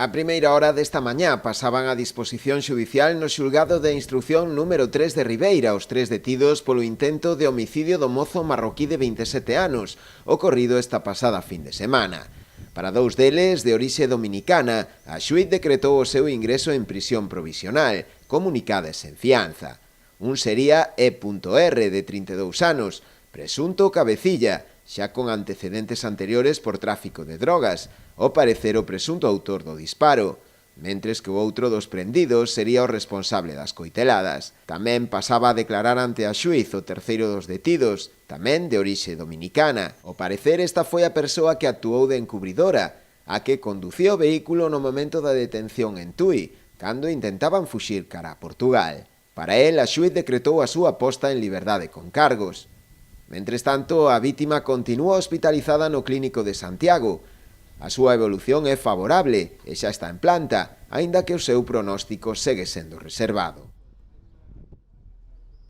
A primeira hora desta mañá pasaban a disposición xudicial no xulgado de instrucción número 3 de Ribeira os 3 detidos polo intento de homicidio do mozo marroquí de 27 anos, ocorrido esta pasada fin de semana. Para dous deles, de orixe dominicana, a xuíz decretou o seu ingreso en prisión provisional, comunicada sen fianza. Un sería E.R, de 32 anos, presunto cabecilla, xa con antecedentes anteriores por tráfico de drogas, ao parecer o presunto autor do disparo, mentres que o outro dos prendidos sería o responsable das coiteladas. Tamén pasaba a declarar ante a xuíz o terceiro dos detidos, tamén de orixe dominicana. Ao parecer esta foi a persoa que actuou de encubridora, a que conducía o vehículo no momento da detención en Tui, cando intentaban fuxir cara a Portugal. Para el, a xuíz decretou a súa posta en liberdade con cargos. Mentres tanto, a vítima continúa hospitalizada no Clínico de Santiago. A súa evolución é favorable e xa está en planta, aínda que o seu pronóstico segue sendo reservado.